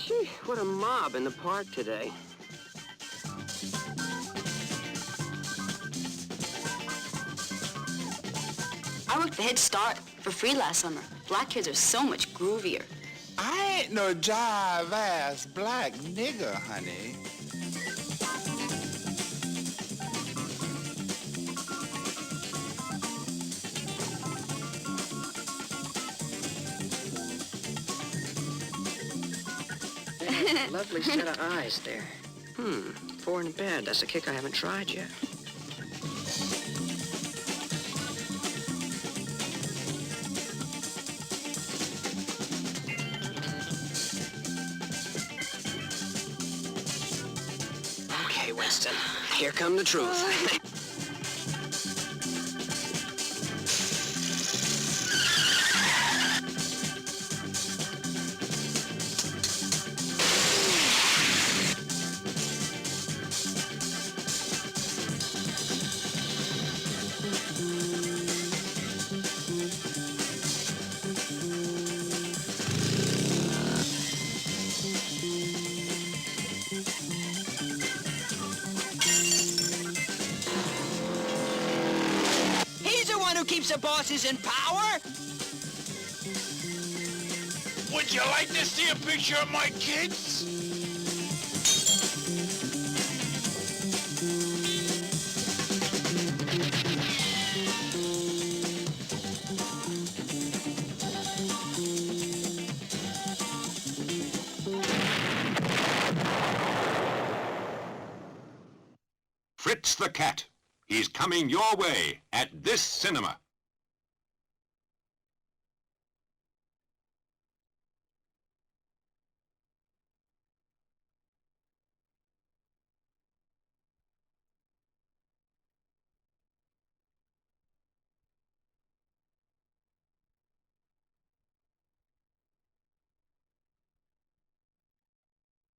Gee, what a mob in the park today. I worked the Head Start for free last summer. Black kids are so much groovier. I ain't no jive-ass black nigger, honey. Lovely set of eyes there. 4 in bed. That's a kick I haven't tried yet. Okay, Winston. Here come the truth. Who keeps the bosses in power? Would you like to see a picture of my kids? Fritz the Cat. He's coming your way at this cinema.